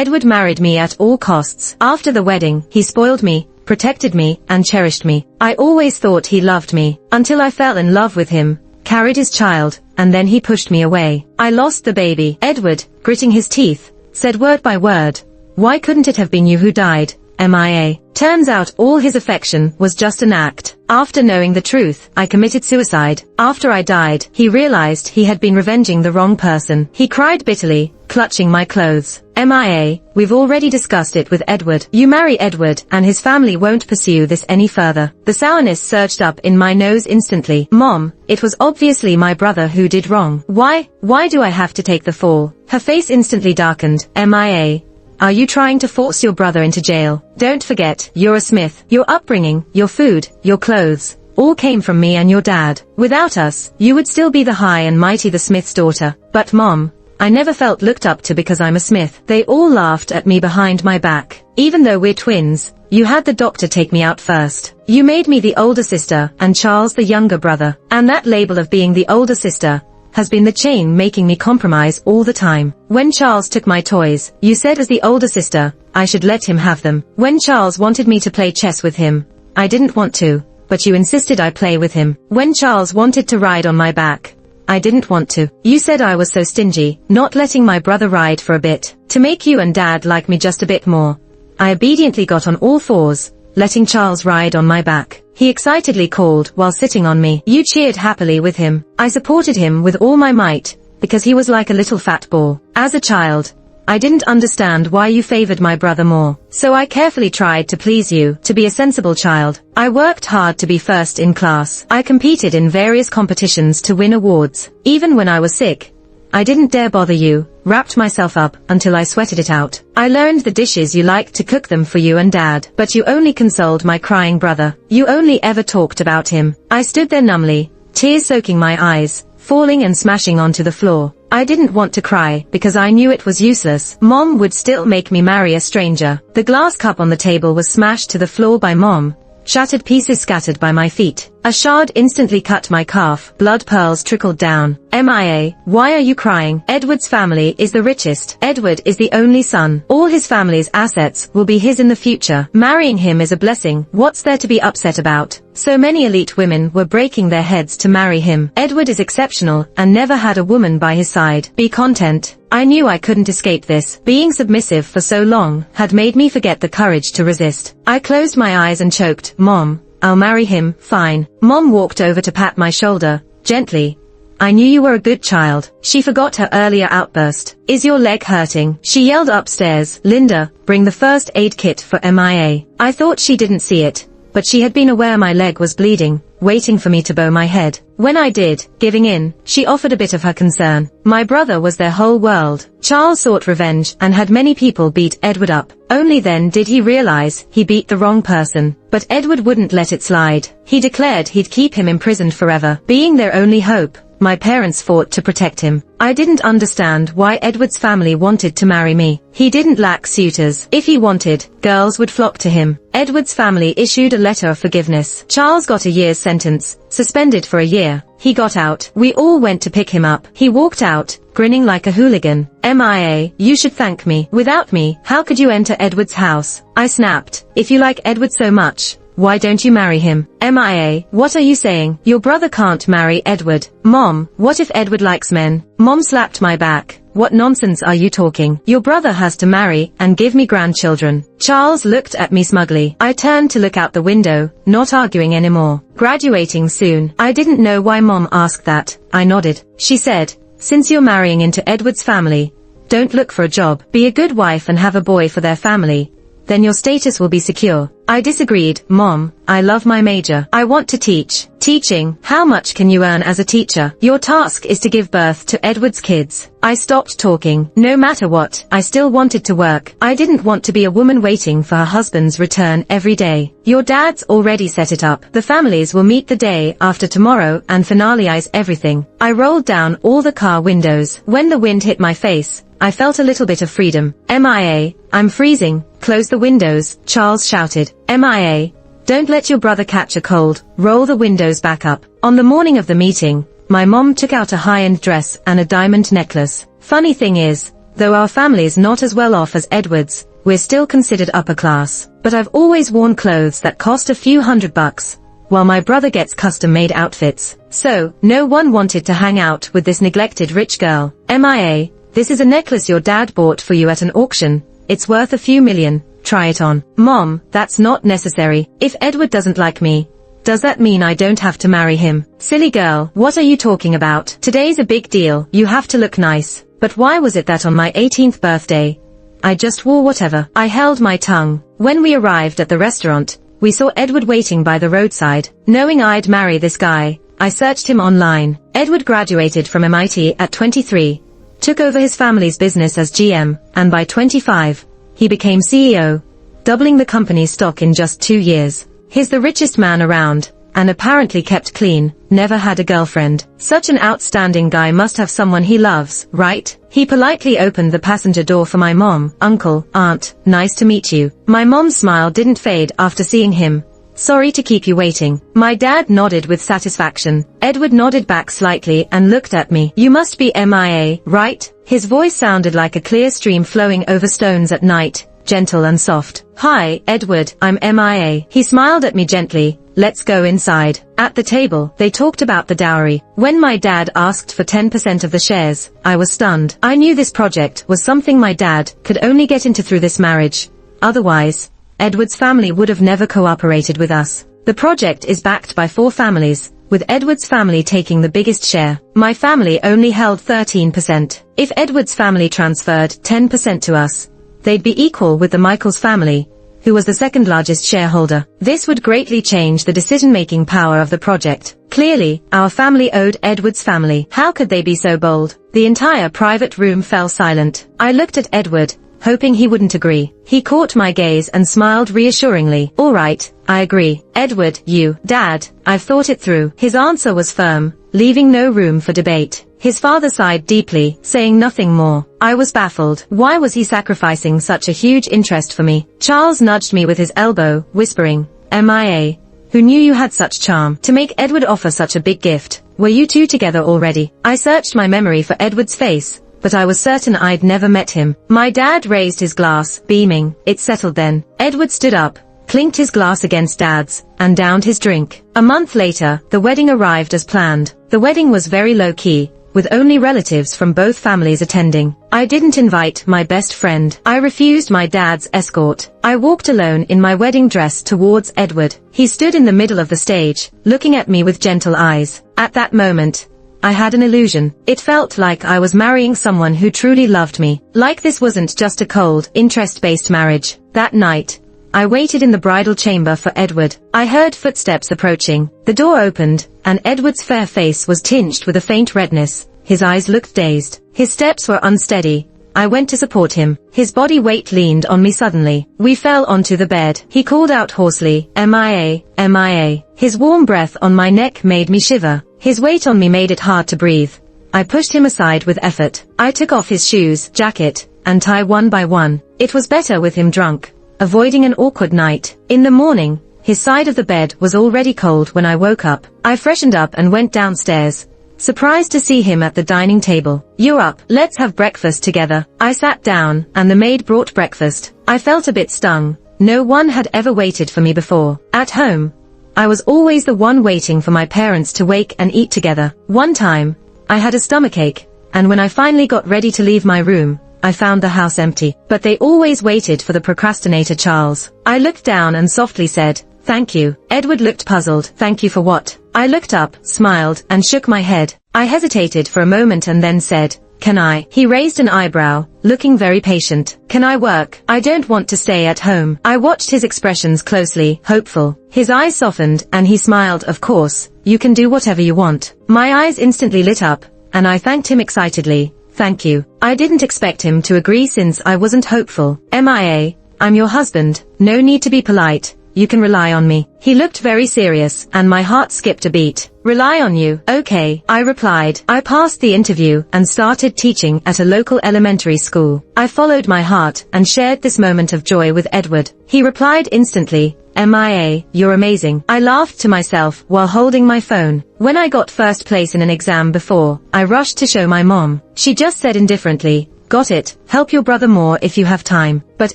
Edward married me at all costs. After the wedding, he spoiled me, protected me, and cherished me. I always thought he loved me, until I fell in love with him, carried his child, and then he pushed me away. I lost the baby. Edward, gritting his teeth, said word by word, "Why couldn't it have been you who died?" MIA. Turns out all his affection was just an act. After knowing the truth, I committed suicide. After I died, he realized he had been revenging the wrong person. He cried bitterly, clutching my clothes. MIA. We've already discussed it with Edward. You marry Edward, and his family won't pursue this any further. The sourness surged up in my nose instantly. Mom, it was obviously my brother who did wrong. Why do I have to take the fall? Her face instantly darkened. MIA. Are you trying to force your brother into jail? Don't forget, you're a Smith. Your upbringing, your food, your clothes, all came from me and your dad. Without us, you would still be the high and mighty the Smith's daughter. But Mom, I never felt looked up to because I'm a Smith. They all laughed at me behind my back. Even though we're twins, you had the doctor take me out first. You made me the older sister and Charles the younger brother. And that label of being the older sister has been the chain making me compromise all the time. When Charles took my toys, you said as the older sister, I should let him have them. When Charles wanted me to play chess with him, I didn't want to, but you insisted I play with him. When Charles wanted to ride on my back, I didn't want to. You said I was so stingy, not letting my brother ride for a bit, to make you and Dad like me just a bit more. I obediently got on all fours, letting Charles ride on my back. He excitedly called while sitting on me. You cheered happily with him. I supported him with all my might, because he was like a little fat ball. As a child, I didn't understand why you favored my brother more. So I carefully tried to please you, to be a sensible child. I worked hard to be first in class. I competed in various competitions to win awards. Even when I was sick, I didn't dare bother you, wrapped myself up until I sweated it out. I learned the dishes you liked to cook them for you and Dad, but you only consoled my crying brother. You only ever talked about him. I stood there numbly, tears soaking my eyes, falling and smashing onto the floor. I didn't want to cry because I knew it was useless. Mom would still make me marry a stranger. The glass cup on the table was smashed to the floor by Mom, shattered pieces scattered by my feet. A shard instantly cut my calf. Blood pearls trickled down. MIA. Why are you crying? Edward's family is the richest. Edward is the only son. All his family's assets will be his in the future. Marrying him is a blessing. What's there to be upset about? So many elite women were breaking their heads to marry him. Edward is exceptional and never had a woman by his side. Be content. I knew I couldn't escape this. Being submissive for so long had made me forget the courage to resist. I closed my eyes and choked. Mom, I'll marry him, fine. Mom walked over to pat my shoulder, gently. I knew you were a good child. She forgot her earlier outburst. Is your leg hurting? She yelled upstairs. Linda, bring the first aid kit for MIA. I thought she didn't see it, but she had been aware my leg was bleeding, waiting for me to bow my head. When I did, giving in, she offered a bit of her concern. My brother was their whole world. Charles sought revenge and had many people beat Edward up. Only then did he realize he beat the wrong person. But Edward wouldn't let it slide. He declared he'd keep him imprisoned forever. Being their only hope, my parents fought to protect him. I didn't understand why Edward's family wanted to marry me. He didn't lack suitors. If he wanted, girls would flock to him. Edward's family issued a letter of forgiveness. Charles got a year's sentence, suspended for a year. He got out. We all went to pick him up. He walked out, grinning like a hooligan. MIA, you should thank me. Without me, how could you enter Edward's house? I snapped. If you like Edward so much, why don't you marry him? MIA, what are you saying? Your brother can't marry Edward. Mom, what if Edward likes men? Mom slapped my back. What nonsense are you talking? Your brother has to marry and give me grandchildren. Charles looked at me smugly. I turned to look out the window, not arguing anymore. Graduating soon. I didn't know why Mom asked that. I nodded. She said, since you're marrying into Edward's family, don't look for a job. Be a good wife and have a boy for their family. Then your status will be secure. I disagreed. Mom, I love my major. I want to teach. Teaching? How much can you earn as a teacher? Your task is to give birth to Edward's kids. I stopped talking. No matter what, I still wanted to work. I didn't want to be a woman waiting for her husband's return every day. Your dad's already set it up. The families will meet the day after tomorrow and finalize everything. I rolled down all the car windows. When the wind hit my face, I felt a little bit of freedom. MIA, I'm freezing. Close the windows, Charles shouted. MIA, don't let your brother catch a cold. Roll the windows back up. On the morning of the meeting, my mom took out a high-end dress and a diamond necklace. Funny thing is, Though our family's not as well off as Edward's, we're still considered upper class. But I've always worn clothes that cost a few $100, while my brother gets custom-made outfits. So, no one wanted to hang out with this neglected rich girl. MIA, this is a necklace your dad bought for you at an auction. It's worth a few million. Try it on. Mom, that's not necessary. If Edward doesn't like me, does that mean I don't have to marry him? Silly girl, what are you talking about? Today's a big deal. You have to look nice. But why was it that on my 18th birthday, I just wore whatever? I held my tongue. When we arrived at the restaurant, we saw Edward waiting by the roadside. Knowing I'd marry this guy, I searched him online. Edward graduated from MIT at 23, took over his family's business as GM, and by 25, he became CEO, doubling the company's stock in just 2 years. He's the richest man around, and apparently kept clean, never had a girlfriend. Such an outstanding guy must have someone he loves, right? He politely opened the passenger door for my mom. Uncle, aunt, nice to meet you. My mom's smile didn't fade after seeing him. Sorry to keep you waiting. My dad nodded with satisfaction. Edward nodded back slightly and looked at me. You must be MIA, right? His voice sounded like a clear stream flowing over stones at night, gentle and soft. Hi, Edward, I'm MIA. He smiled at me gently. Let's go inside. At the table, they talked about the dowry. When my dad asked for 10% of the shares, I was stunned. I knew this project was something my dad could only get into through this marriage. Otherwise, Edward's family would have never cooperated with us. The project is backed by 4 families, with Edward's family taking the biggest share. My family only held 13%. If Edward's family transferred 10% to us, they'd be equal with the Michaels family, who was the second largest shareholder. This would greatly change the decision-making power of the project. Clearly, our family owed Edward's family. How could they be so bold? The entire private room fell silent. I looked at Edward, hoping he wouldn't agree. He caught my gaze and smiled reassuringly. All right, I agree. Edward, Dad, I've thought it through. His answer was firm, leaving no room for debate. His father sighed deeply, saying nothing more. I was baffled. Why was he sacrificing such a huge interest for me? Charles nudged me with his elbow, whispering, MIA, who knew you had such charm to make Edward offer such a big gift? Were you two together already? I searched my memory for Edward's face, but I was certain I'd never met him. My dad raised his glass, beaming. It settled then. Edward stood up, clinked his glass against Dad's, and downed his drink. A month later, the wedding arrived as planned. The wedding was very low-key, with only relatives from both families attending. I didn't invite my best friend. I refused my dad's escort. I walked alone in my wedding dress towards Edward. He stood in the middle of the stage, looking at me with gentle eyes. At that moment, I had an illusion. It felt like I was marrying someone who truly loved me. Like this wasn't just a cold, interest-based marriage. That night, I waited in the bridal chamber for Edward. I heard footsteps approaching. The door opened, and Edward's fair face was tinged with a faint redness. His eyes looked dazed. His steps were unsteady. I went to support him. His body weight leaned on me suddenly. We fell onto the bed. He called out hoarsely, MIA, MIA. His warm breath on my neck made me shiver. His weight on me made it hard to breathe. I pushed him aside with effort. I took off his shoes, jacket, and tie one by one. It was better with him drunk, avoiding an awkward night. In the morning, his side of the bed was already cold when I woke up. I freshened up and went downstairs, surprised to see him at the dining table. You're up, let's have breakfast together. I sat down, and the maid brought breakfast. I felt a bit stung. No one had ever waited for me before. At home, I was always the one waiting for my parents to wake and eat together. One time, I had a stomachache, and when I finally got ready to leave my room, I found the house empty. But they always waited for the procrastinator Charles. I looked down and softly said, thank you. Edward looked puzzled. Thank you for what? I looked up, smiled, and shook my head. I hesitated for a moment and then said, can I? He raised an eyebrow, looking very patient. Can I work? I don't want to stay at home. I watched his expressions closely, hopeful. His eyes softened, and he smiled. Of course, you can do whatever you want. My eyes instantly lit up, and I thanked him excitedly. Thank you. I didn't expect him to agree since I wasn't hopeful. MIA, I'm your husband. No need to be polite. You can rely on me. He looked very serious, and my heart skipped a beat. Rely on you? Okay, I replied. I passed the interview and started teaching at a local elementary school. I followed my heart and shared this moment of joy with Edward. He replied instantly, MIA, you're amazing. I laughed to myself while holding my phone. When I got first place in an exam before, I rushed to show my mom. She just said indifferently, Got it, help your brother more if you have time. But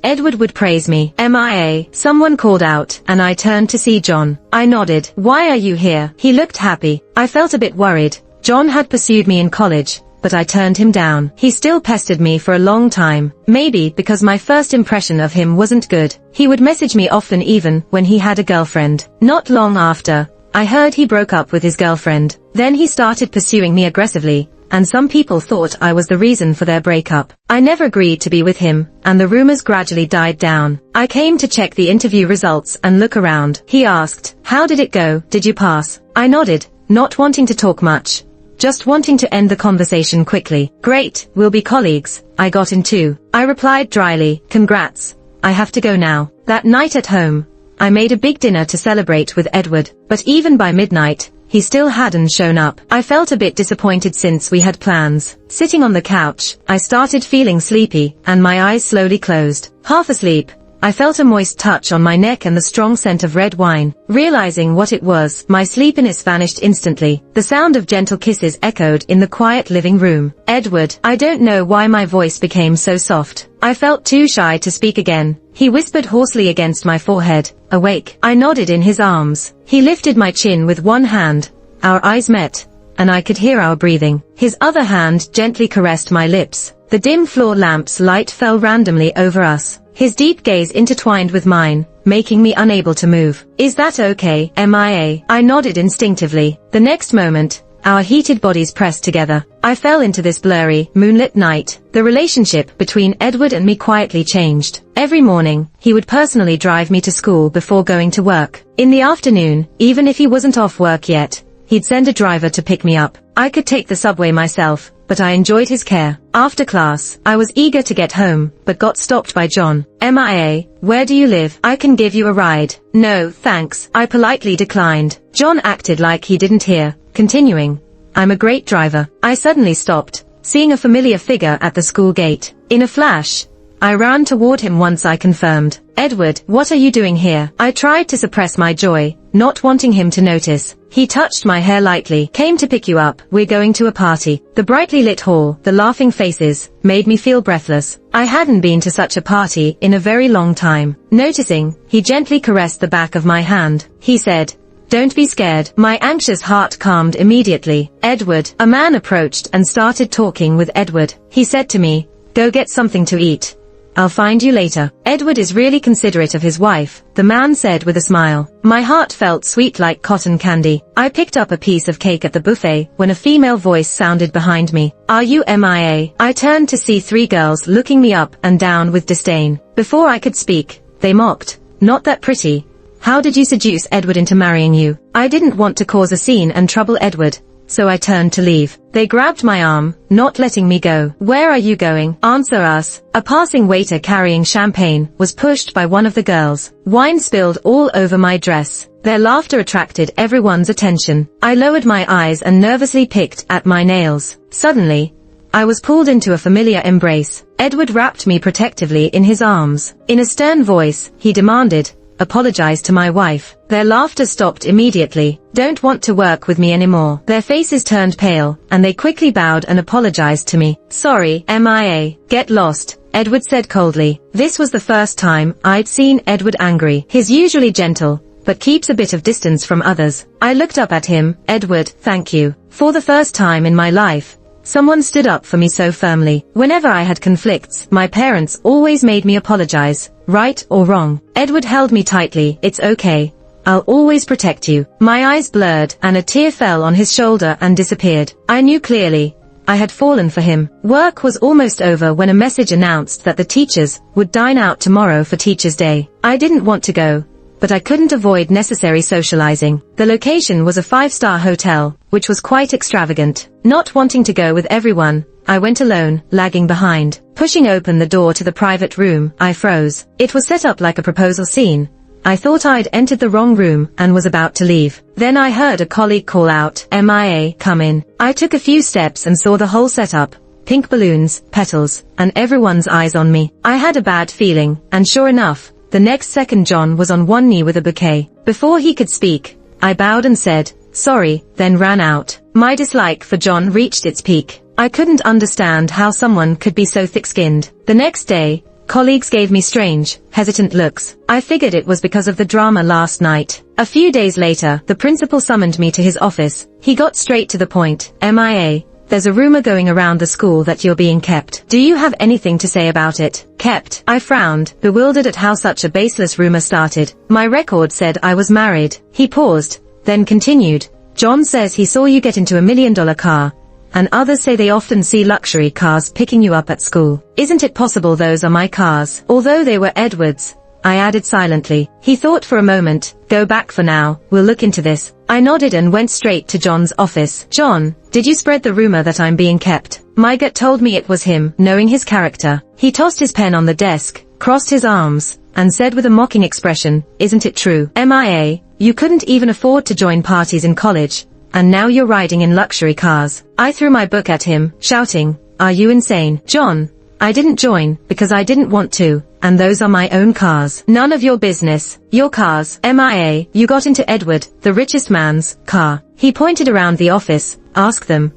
Edward would praise me. MIA, someone called out, and I turned to see John. I nodded. Why are you here? He looked happy. I felt a bit worried. John had pursued me in college, but I turned him down. He still pestered me for a long time. Maybe because my first impression of him wasn't good. He would message me often even when he had a girlfriend. Not long after, I heard he broke up with his girlfriend. Then he started pursuing me aggressively, and some people thought I was the reason for their breakup. I never agreed to be with him, and the rumors gradually died down. I came to check the interview results and look around. He asked, "How did it go? Did you pass?" I nodded, not wanting to talk much, just wanting to end the conversation quickly. Great, we'll be colleagues. I got in too. I replied dryly, congrats. I have to go now. That night at home, I made a big dinner to celebrate with Edward, but even by midnight, he still hadn't shown up. I felt a bit disappointed since we had plans. Sitting on the couch, I started feeling sleepy, and my eyes slowly closed. Half asleep, I felt a moist touch on my neck and the strong scent of red wine. Realizing what it was, my sleepiness vanished instantly. The sound of gentle kisses echoed in the quiet living room. Edward, I don't know why my voice became so soft. I felt too shy to speak again. He whispered hoarsely against my forehead, awake. I nodded in his arms. He lifted my chin with one hand. Our eyes met, and I could hear our breathing. His other hand gently caressed my lips. The dim floor lamp's light fell randomly over us. His deep gaze intertwined with mine, making me unable to move. Is that okay, MIA? I nodded instinctively. The next moment, our heated bodies pressed together. I fell into this blurry, moonlit night. The relationship between Edward and me quietly changed. Every morning, he would personally drive me to school before going to work. In the afternoon, even if he wasn't off work yet, he'd send a driver to pick me up. I could take the subway myself, but I enjoyed his care. After class, I was eager to get home, but got stopped by John. MIA, where do you live? I can give you a ride. No, thanks. I politely declined. John acted like he didn't hear, continuing, I'm a great driver. I suddenly stopped, seeing a familiar figure at the school gate. In a flash, I ran toward him once I confirmed. Edward, what are you doing here? I tried to suppress my joy, not wanting him to notice. He touched my hair lightly. Came to pick you up. We're going to a party. The brightly lit hall, the laughing faces, made me feel breathless. I hadn't been to such a party in a very long time. Noticing, he gently caressed the back of my hand. He said, don't be scared. My anxious heart calmed immediately. Edward, a man approached and started talking with Edward. He said to me, go get something to eat. I'll find you later. Edward is really considerate of his wife, the man said with a smile. My heart felt sweet like cotton candy. I picked up a piece of cake at the buffet when a female voice sounded behind me. Are you MIA? I turned to see 3 girls looking me up and down with disdain. Before I could speak, they mocked. Not that pretty. How did you seduce Edward into marrying you? I didn't want to cause a scene and trouble Edward, so I turned to leave. They grabbed my arm, not letting me go. Where are you going? Answer us. A passing waiter carrying champagne was pushed by one of the girls. Wine spilled all over my dress. Their laughter attracted everyone's attention. I lowered my eyes and nervously picked at my nails. Suddenly, I was pulled into a familiar embrace. Edward wrapped me protectively in his arms. In a stern voice, he demanded, apologize to my wife. Their laughter stopped immediately. Don't want to work with me anymore. Their faces turned pale, and they quickly bowed and apologized to me. Sorry, MIA. Get lost, Edward said coldly. This was the first time I'd seen Edward angry. He's usually gentle, but keeps a bit of distance from others. I looked up at him. Edward, thank you. For the first time in my life, someone stood up for me so firmly. Whenever I had conflicts, my parents always made me apologize, right or wrong. Edward held me tightly. It's okay. I'll always protect you. My eyes blurred, and a tear fell on his shoulder and disappeared. I knew clearly, I had fallen for him. Work was almost over when a message announced that the teachers would dine out tomorrow for Teachers' Day. I didn't want to go, but I couldn't avoid necessary socializing. The location was a 5-star hotel, which was quite extravagant. Not wanting to go with everyone, I went alone, lagging behind. Pushing open the door to the private room, I froze. It was set up like a proposal scene. I thought I'd entered the wrong room and was about to leave. Then I heard a colleague call out, MIA, come in. I took a few steps and saw the whole setup. Pink balloons, petals, and everyone's eyes on me. I had a bad feeling, and sure enough, the next second John was on one knee with a bouquet. Before he could speak, I bowed and said, sorry, then ran out. My dislike for John reached its peak. I couldn't understand how someone could be so thick-skinned. The next day, colleagues gave me strange, hesitant looks. I figured it was because of the drama last night. A few days later, the principal summoned me to his office. He got straight to the point. MIA. There's a rumor going around the school that you're being kept. Do you have anything to say about it? Kept? I frowned, bewildered at how such a baseless rumor started. My record said I was married. He paused, then continued. John says he saw you get into $1 million car, and others say they often see luxury cars picking you up at school. Isn't it possible those are my cars? Although they were Edward's, I added silently. He thought for a moment. Go back for now, we'll look into this. I nodded and went straight to John's office. John, did you spread the rumor that I'm being kept? My gut told me it was him, knowing his character. He tossed his pen on the desk, crossed his arms, and said with a mocking expression, isn't it true? MIA, you couldn't even afford to join parties in college, and now you're riding in luxury cars. I threw my book at him, shouting, are you insane? John, I didn't join, because I didn't want to, and those are my own cars. None of your business. Your cars. MIA, you got into Edward, the richest man's, car. He pointed around the office. Ask them.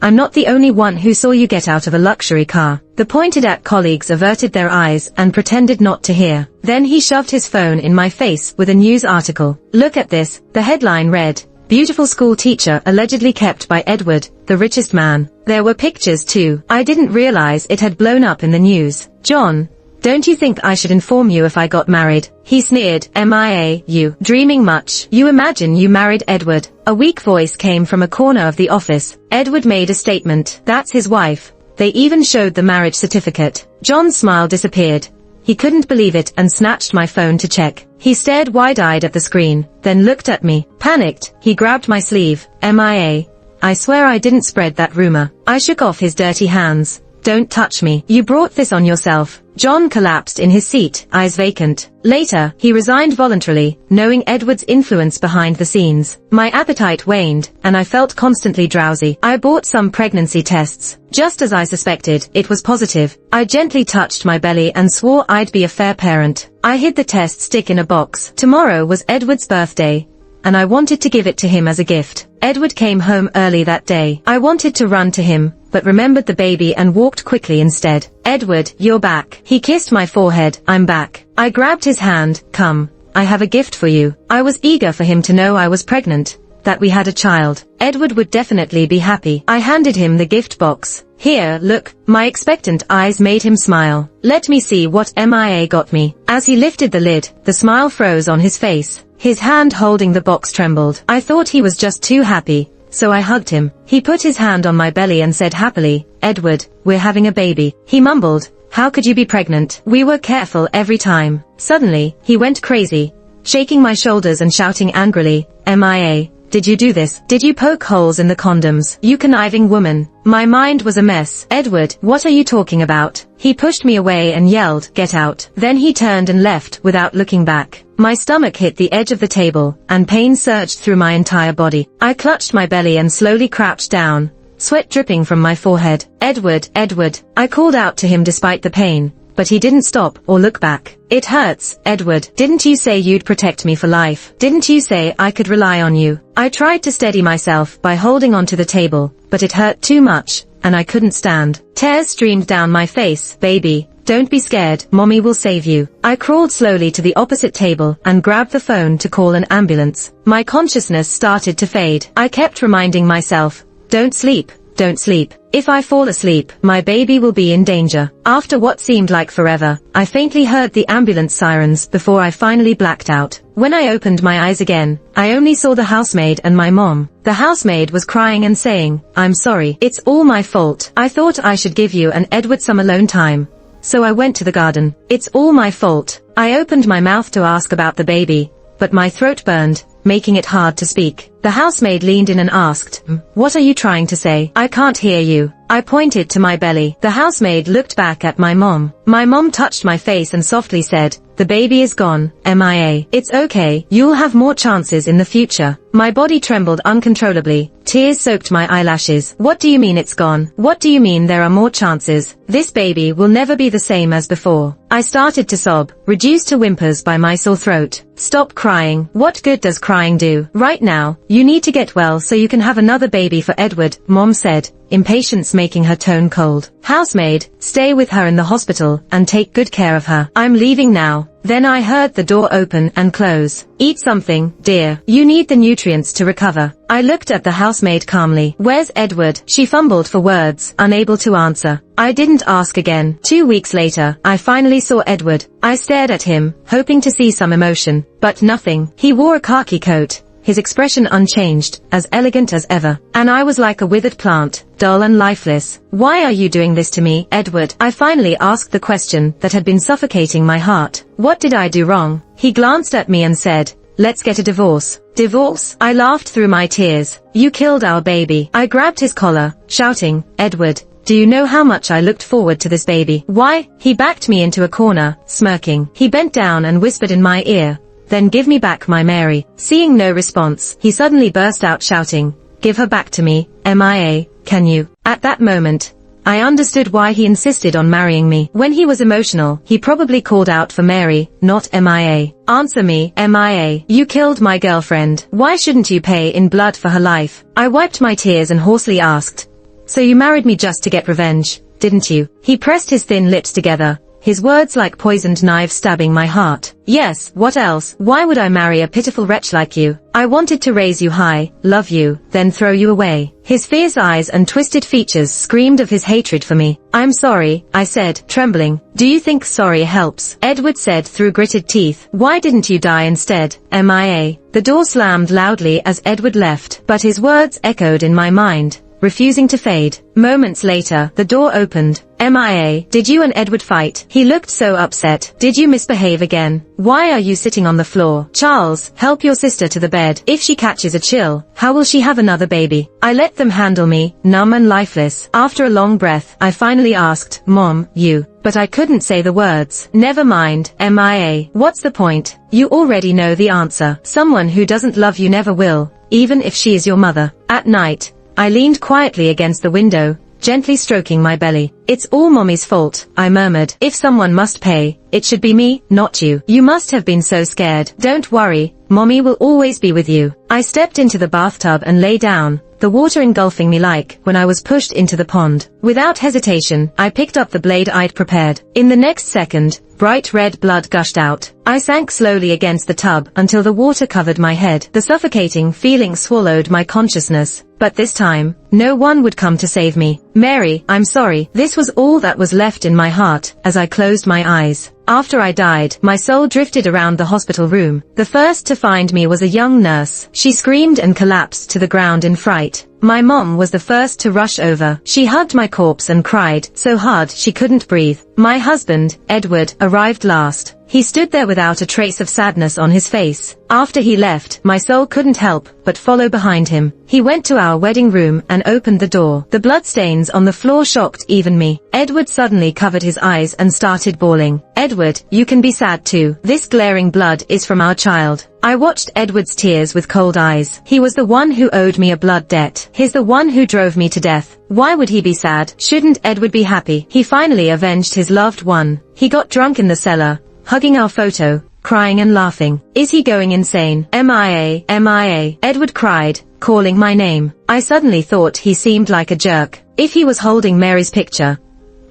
I'm not the only one who saw you get out of a luxury car. The pointed-at colleagues averted their eyes and pretended not to hear. Then he shoved his phone in my face with a news article. Look at this. The headline read, Beautiful school teacher allegedly kept by Edward, the richest man. There were pictures too. I didn't realize it had blown up in the news. John, don't you think I should inform you if I got married? He sneered. MIA, you dreaming much? You imagine you married Edward? A weak voice came from a corner of the office. Edward made a statement. That's his wife. They even showed the marriage certificate. John's smile disappeared. He couldn't believe it and snatched my phone to check. He stared wide-eyed at the screen, then looked at me. Panicked, he grabbed my sleeve. MIA. I swear I didn't spread that rumor. I shook off his dirty hands. Don't touch me. You brought this on yourself. John collapsed in his seat, eyes vacant. Later, he resigned voluntarily, knowing Edward's influence behind the scenes. My appetite waned, and I felt constantly drowsy. I bought some pregnancy tests. Just as I suspected, it was positive. I gently touched my belly and swore I'd be a fair parent. I hid the test stick in a box. Tomorrow was Edward's birthday, and I wanted to give it to him as a gift. Edward came home early that day. I wanted to run to him, but remembered the baby and walked quickly instead. Edward, you're back. He kissed my forehead. I'm back. I grabbed his hand. Come. I have a gift for you. I was eager for him to know I was pregnant, that we had a child. Edward would definitely be happy. I handed him the gift box. Here, look. My expectant eyes made him smile. Let me see what MIA got me. As he lifted the lid, the smile froze on his face. His hand holding the box trembled. I thought he was just too happy, so I hugged him. He put his hand on my belly and said happily, Edward, we're having a baby. He mumbled, how could you be pregnant? We were careful every time. Suddenly, he went crazy, shaking my shoulders and shouting angrily, MIA, did you do this? Did you poke holes in the condoms? You conniving woman. My mind was a mess. Edward, what are you talking about? He pushed me away and yelled, get out. Then he turned and left without looking back. My stomach hit the edge of the table, and pain surged through my entire body. I clutched my belly and slowly crouched down, sweat dripping from my forehead. Edward, Edward. I called out to him despite the pain, but he didn't stop or look back. It hurts, Edward. Didn't you say you'd protect me for life? Didn't you say I could rely on you? I tried to steady myself by holding onto the table, but it hurt too much, and I couldn't stand. Tears streamed down my face. Baby, don't be scared, mommy will save you. I crawled slowly to the opposite table and grabbed the phone to call an ambulance. My consciousness started to fade. I kept reminding myself, don't sleep, don't sleep. If I fall asleep, my baby will be in danger. After what seemed like forever, I faintly heard the ambulance sirens before I finally blacked out. When I opened my eyes again, I only saw the housemaid and my mom. The housemaid was crying and saying, I'm sorry, it's all my fault. I thought I should give you and Edward some alone time, so I went to the garden. It's all my fault. I opened my mouth to ask about the baby, but my throat burned, making it hard to speak. The housemaid leaned in and asked, what are you trying to say? I can't hear you. I pointed to my belly. The housemaid looked back at my mom. My mom touched my face and softly said, the baby is gone, MIA. It's okay, you'll have more chances in the future. My body trembled uncontrollably. Tears soaked my eyelashes. What do you mean it's gone? What do you mean there are more chances? This baby will never be the same as before. I started to sob, reduced to whimpers by my sore throat. Stop crying. What good does crying do? Right now, you need to get well so you can have another baby for Edward, Mom said, impatience making her tone cold. Housemaid, stay with her in the hospital and take good care of her. I'm leaving now. Then I heard the door open and close. Eat something, dear. You need the nutrients to recover. I looked at the housemaid calmly. Where's Edward? She fumbled for words, unable to answer. I didn't ask again. 2 weeks later, I finally saw Edward. I stared at him, hoping to see some emotion, but nothing. He wore a khaki coat, his expression unchanged, as elegant as ever. And I was like a withered plant, dull and lifeless. Why are you doing this to me, Edward? I finally asked the question that had been suffocating my heart. What did I do wrong? He glanced at me and said, let's get a divorce. Divorce? I laughed through my tears. You killed our baby. I grabbed his collar, shouting, Edward, do you know how much I looked forward to this baby? Why? He backed me into a corner, smirking. He bent down and whispered in my ear, then give me back my Mary. Seeing no response, he suddenly burst out shouting, give her back to me, MIA, can you? At that moment, I understood why he insisted on marrying me. When he was emotional, he probably called out for Mary, not MIA. Answer me, MIA. You killed my girlfriend. Why shouldn't you pay in blood for her life? I wiped my tears and hoarsely asked, so you married me just to get revenge, didn't you? He pressed his thin lips together, his words like poisoned knives stabbing my heart. Yes, what else? Why would I marry a pitiful wretch like you? I wanted to raise you high, love you, then throw you away. His fierce eyes and twisted features screamed of his hatred for me. I'm sorry, I said, trembling. Do you think sorry helps? Edward said through gritted teeth. Why didn't you die instead, MIA? The door slammed loudly as Edward left, but his words echoed in my mind, refusing to fade. Moments later, the door opened. MIA, did you and Edward fight? He looked so upset. Did you misbehave again? Why are you sitting on the floor? Charles, help your sister to the bed. If she catches a chill, how will she have another baby? I let them handle me, numb and lifeless. After a long breath, I finally asked, Mom, you. But I couldn't say the words. Never mind, MIA. What's the point? You already know the answer. Someone who doesn't love you never will, even if she is your mother. At night, I leaned quietly against the window, gently stroking my belly. It's all Mommy's fault, I murmured. If someone must pay, it should be me, not you. You must have been so scared. Don't worry, Mommy will always be with you. I stepped into the bathtub and lay down, the water engulfing me like when I was pushed into the pond. Without hesitation, I picked up the blade I'd prepared. In the next second, bright red blood gushed out. I sank slowly against the tub until the water covered my head. The suffocating feeling swallowed my consciousness. But this time, no one would come to save me. Mary, I'm sorry. This was all that was left in my heart as I closed my eyes. After I died, my soul drifted around the hospital room. The first to find me was a young nurse. She screamed and collapsed to the ground in fright. My mom was the first to rush over. She hugged my corpse and cried so hard she couldn't breathe. My husband, Edward, arrived last. He stood there without a trace of sadness on his face. After he left, my soul couldn't help but follow behind him. He went to our wedding room and opened the door. The bloodstains on the floor shocked even me. Edward suddenly covered his eyes and started bawling. Edward, you can be sad too. This glaring blood is from our child. I watched Edward's tears with cold eyes. He was the one who owed me a blood debt. He's the one who drove me to death. Why would he be sad? Shouldn't Edward be happy? He finally avenged his loved one. He got drunk in the cellar, hugging our photo, crying and laughing. Is he going insane? MIA, MIA. Edward cried, calling my name. I suddenly thought he seemed like a jerk. If he was holding Mary's picture,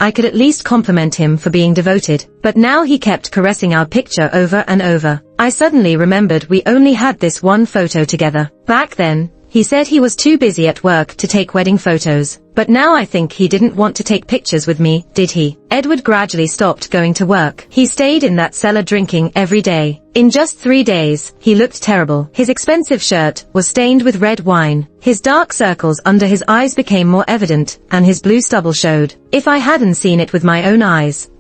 I could at least compliment him for being devoted. But now he kept caressing our picture over and over. I suddenly remembered we only had this one photo together. Back then, he said he was too busy at work to take wedding photos. But now I think he didn't want to take pictures with me, did he? Edward gradually stopped going to work. He stayed in that cellar drinking every day. In just 3 days, he looked terrible. His expensive shirt was stained with red wine. His dark circles under his eyes became more evident, and his blue stubble showed. If I hadn't seen it with my own eyes,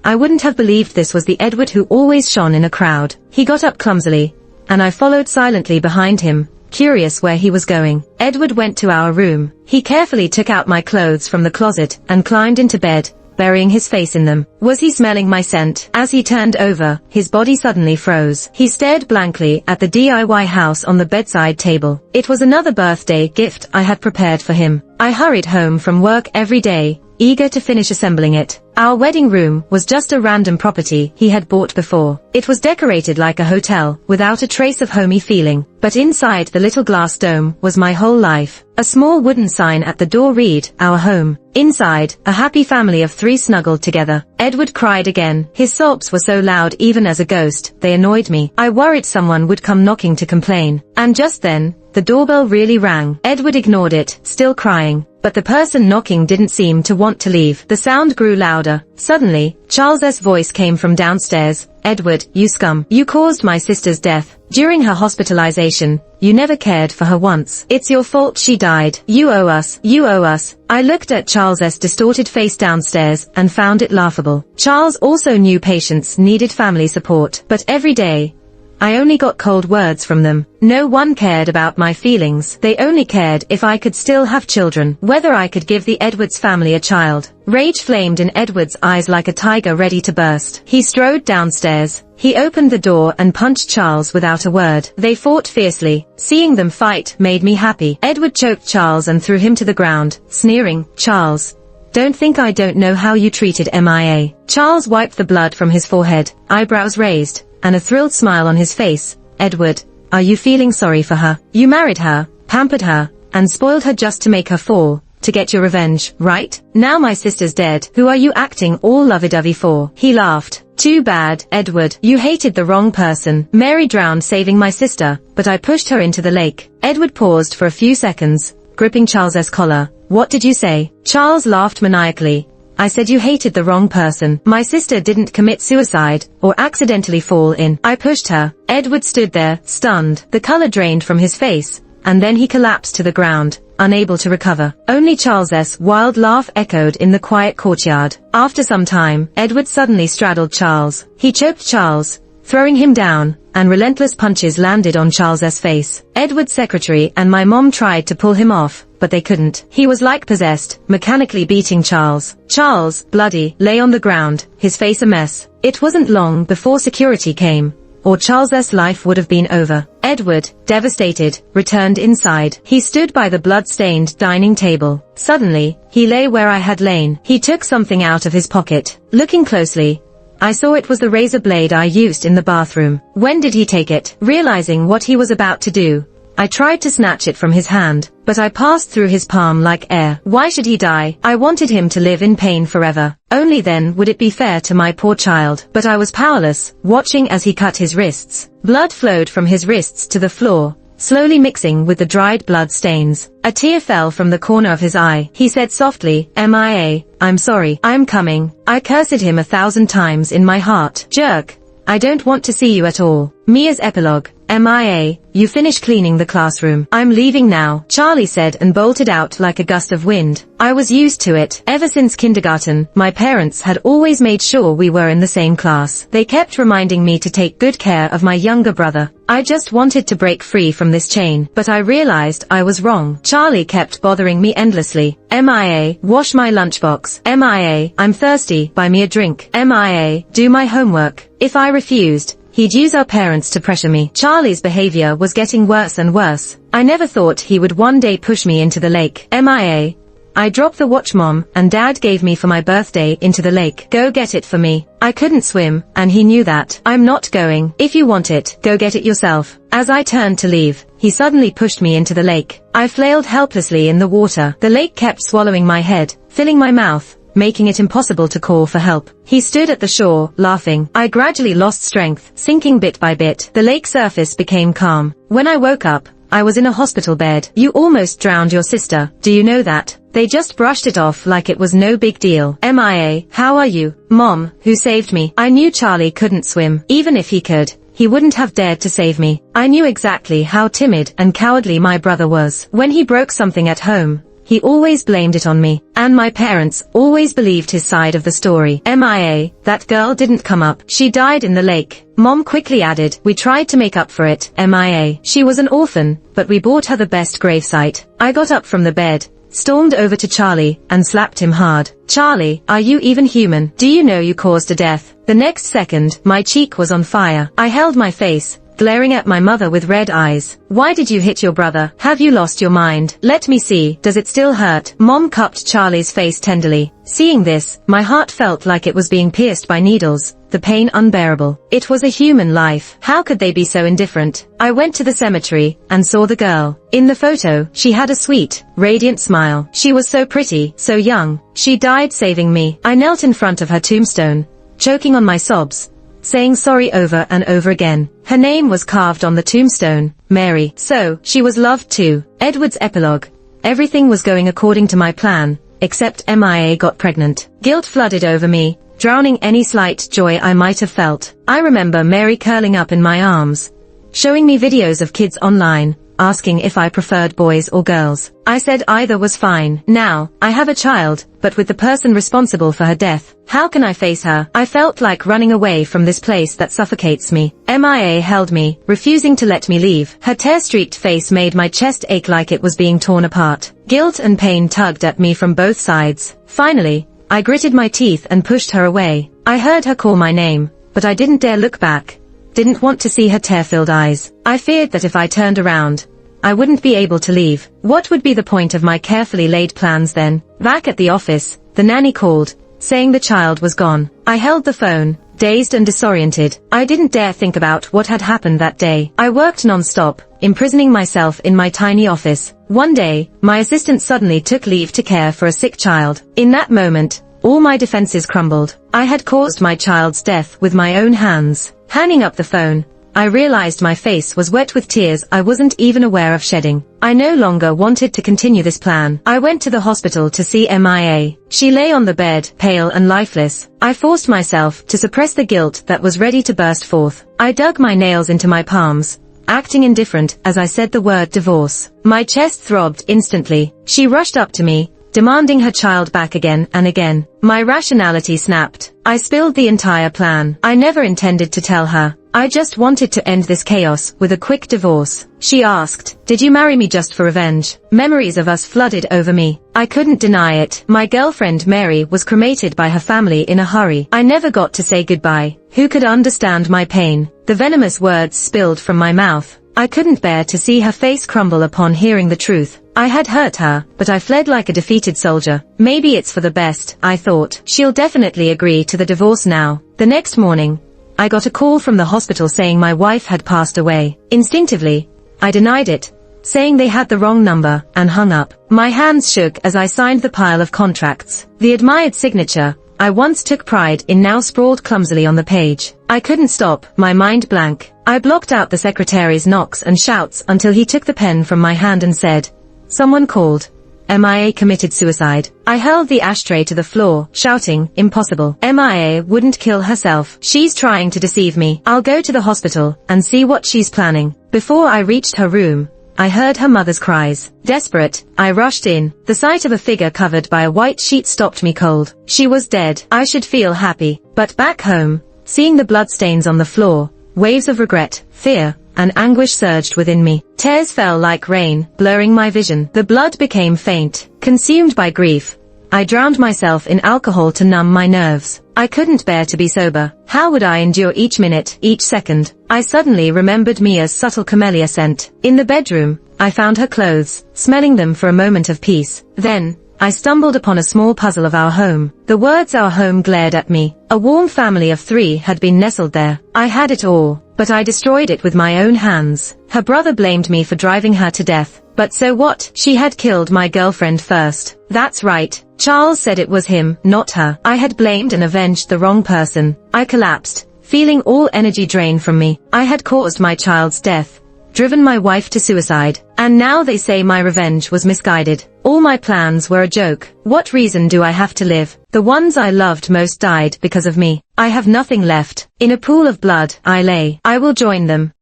I wouldn't have believed this was the Edward who always shone in a crowd. He got up clumsily, and I followed silently behind him, curious where he was going. Edward went to our room. He carefully took out my clothes from the closet and climbed into bed, burying his face in them. Was he smelling my scent? As he turned over, his body suddenly froze. He stared blankly at the DIY house on the bedside table. It was another birthday gift I had prepared for him. I hurried home from work every day, eager to finish assembling it. Our wedding room was just a random property he had bought before. It was decorated like a hotel, without a trace of homey feeling. But inside the little glass dome was my whole life. A small wooden sign at the door read, "Our home." Inside, a happy family of 3 snuggled together. Edward cried again. His sobs were so loud even as a ghost, they annoyed me. I worried someone would come knocking to complain. And just then, the doorbell really rang. Edward ignored it, still crying. But the person knocking didn't seem to want to leave. The sound grew louder. Suddenly, Charles's voice came from downstairs. "Edward, you scum. You caused my sister's death. During her hospitalization, you never cared for her once. It's your fault she died. You owe us. You owe us." I looked at Charles's distorted face downstairs and found it laughable. Charles also knew patients needed family support. But every day, I only got cold words from them. No one cared about my feelings. They only cared if I could still have children, whether I could give the Edwards family a child. Rage flamed in Edward's eyes like a tiger ready to burst. He strode downstairs. He opened the door and punched Charles without a word. They fought fiercely. Seeing them fight made me happy. Edward choked Charles and threw him to the ground, sneering, "Charles, don't think I don't know how you treated MIA." Charles wiped the blood from his forehead, eyebrows raised, and a thrilled smile on his face. "Edward, are you feeling sorry for her? You married her, pampered her, and spoiled her just to make her fall, to get your revenge, right? Now my sister's dead. Who are you acting all lovey-dovey for?" He laughed. "Too bad, Edward. You hated the wrong person. Mary drowned saving my sister, but I pushed her into the lake." Edward paused for a few seconds, gripping Charles's collar. "What did you say?" Charles laughed maniacally. "I said you hated the wrong person. My sister didn't commit suicide, or accidentally fall in. I pushed her." Edward stood there, stunned. The color drained from his face, and then he collapsed to the ground, unable to recover. Only Charles's wild laugh echoed in the quiet courtyard. After some time, Edward suddenly straddled Charles. He choked Charles, throwing him down, and relentless punches landed on Charles's face. Edward's secretary and my mom tried to pull him off, but they couldn't. He was like possessed, mechanically beating Charles. Charles, bloody, lay on the ground, his face a mess. It wasn't long before security came, or Charles's life would have been over. Edward, devastated, returned inside. He stood by the blood-stained dining table. Suddenly, he lay where I had lain. He took something out of his pocket. Looking closely, I saw it was the razor blade I used in the bathroom. When did he take it? Realizing what he was about to do, I tried to snatch it from his hand, but I passed through his palm like air. Why should he die? I wanted him to live in pain forever. Only then would it be fair to my poor child. But I was powerless, watching as he cut his wrists. Blood flowed from his wrists to the floor, slowly mixing with the dried blood stains. A tear fell from the corner of his eye. He said softly, "MIA, I'm sorry. I'm coming." I cursed him 1,000 times in my heart. "Jerk. I don't want to see you at all." Mia's epilogue. "MIA, you finish cleaning the classroom. I'm leaving now," Charlie said and bolted out like a gust of wind. I was used to it. Ever since kindergarten, my parents had always made sure we were in the same class. They kept reminding me to take good care of my younger brother. I just wanted to break free from this chain, but I realized I was wrong. Charlie kept bothering me endlessly. "MIA, wash my lunchbox." "MIA, I'm thirsty, buy me a drink." "MIA, do my homework." If I refused, he'd use our parents to pressure me. Charlie's behavior was getting worse and worse. I never thought he would one day push me into the lake. "MIA, I dropped the watch Mom and Dad gave me for my birthday into the lake. Go get it for me." I couldn't swim, and he knew that. "I'm not going. If you want it, go get it yourself." As I turned to leave, he suddenly pushed me into the lake. I flailed helplessly in the water. The lake kept swallowing my head, filling my mouth, making it impossible to call for help. He stood at the shore, laughing. I gradually lost strength, sinking bit by bit. The lake surface became calm. When I woke up, I was in a hospital bed. "You almost drowned your sister. Do you know that?" They just brushed it off like it was no big deal. "MIA, how are you?" "Mom, who saved me?" I knew Charlie couldn't swim. Even if he could, he wouldn't have dared to save me. I knew exactly how timid and cowardly my brother was. When he broke something at home, he always blamed it on me. And my parents always believed his side of the story. "MIA, that girl didn't come up. She died in the lake." Mom quickly added, "We tried to make up for it. MIA. She was an orphan, but we bought her the best gravesite." I got up from the bed, stormed over to Charlie, and slapped him hard. "Charlie, are you even human? Do you know you caused a death?" The next second, my cheek was on fire. I held my face, glaring at my mother with red eyes. Why did you hit your brother? Have you lost your mind? Let me see. Does it still hurt? Mom cupped Charlie's face tenderly. Seeing this, my heart felt like it was being pierced by needles, the pain unbearable. It was a human life. How could they be so indifferent? I went to the cemetery and saw the girl. In the photo, she had a sweet, radiant smile. She was so pretty, so young. She died saving me. I knelt in front of her tombstone, choking on my sobs, saying sorry over and over again. Her name was carved on the tombstone, Mary. So, she was loved too. Edward's epilogue. Everything was going according to my plan, except MIA got pregnant. Guilt flooded over me, drowning any slight joy I might have felt. I remember Mary curling up in my arms, showing me videos of kids online, asking if I preferred boys or girls. I said either was fine. Now, I have a child, but with the person responsible for her death. How can I face her? I felt like running away from this place that suffocates me. MIA held me, refusing to let me leave. Her tear-streaked face made my chest ache like it was being torn apart. Guilt and pain tugged at me from both sides. Finally, I gritted my teeth and pushed her away. I heard her call my name, but I didn't dare look back. Didn't want to see her tear-filled eyes. I feared that if I turned around, I wouldn't be able to leave. What would be the point of my carefully laid plans then? Back at the office, the nanny called, saying the child was gone. I held the phone, dazed and disoriented. I didn't dare think about what had happened that day. I worked non-stop, imprisoning myself in my tiny office. One day, my assistant suddenly took leave to care for a sick child. In that moment, all my defenses crumbled. I had caused my child's death with my own hands. Hanging up the phone, I realized my face was wet with tears I wasn't even aware of shedding. I no longer wanted to continue this plan. I went to the hospital to see MIA. She lay on the bed, pale and lifeless. I forced myself to suppress the guilt that was ready to burst forth. I dug my nails into my palms, acting indifferent as I said the word divorce. My chest throbbed instantly. She rushed up to me, demanding her child back again and again. My rationality snapped. I spilled the entire plan. I never intended to tell her. I just wanted to end this chaos with a quick divorce. She asked, "Did you marry me just for revenge?" Memories of us flooded over me. I couldn't deny it. My girlfriend Mary was cremated by her family in a hurry. I never got to say goodbye. Who could understand my pain? The venomous words spilled from my mouth. I couldn't bear to see her face crumble upon hearing the truth. I had hurt her, but I fled like a defeated soldier. Maybe it's for the best, I thought. She'll definitely agree to the divorce now. The next morning, I got a call from the hospital saying my wife had passed away. Instinctively, I denied it, saying they had the wrong number, and hung up. My hands shook as I signed the pile of contracts. The admired signature I once took pride in now sprawled clumsily on the page. I couldn't stop, my mind blank. I blocked out the secretary's knocks and shouts until he took the pen from my hand and said, "Someone called. MIA committed suicide." I hurled the ashtray to the floor, shouting, "Impossible. MIA wouldn't kill herself. She's trying to deceive me. I'll go to the hospital and see what she's planning." Before I reached her room, I heard her mother's cries. Desperate, I rushed in. The sight of a figure covered by a white sheet stopped me cold. She was dead. I should feel happy. But back home, seeing the bloodstains on the floor, waves of regret, fear, and anguish surged within me. Tears fell like rain, blurring my vision. The blood became faint. Consumed by grief, I drowned myself in alcohol to numb my nerves. I couldn't bear to be sober. How would I endure each minute, each second? I suddenly remembered Mia's subtle camellia scent. In the bedroom, I found her clothes, smelling them for a moment of peace. Then, I stumbled upon a small puzzle of our home. The words "our home" glared at me. A warm family of 3 had been nestled there. I had it all, but I destroyed it with my own hands. Her brother blamed me for driving her to death. But so what? She had killed my girlfriend first. That's right. Charles said it was him, not her. I had blamed and avenged the wrong person. I collapsed, feeling all energy drained from me. I had caused my child's death, driven my wife to suicide, and now they say my revenge was misguided. All my plans were a joke. What reason do I have to live? The ones I loved most died because of me. I have nothing left. In a pool of blood, I lay. I will join them.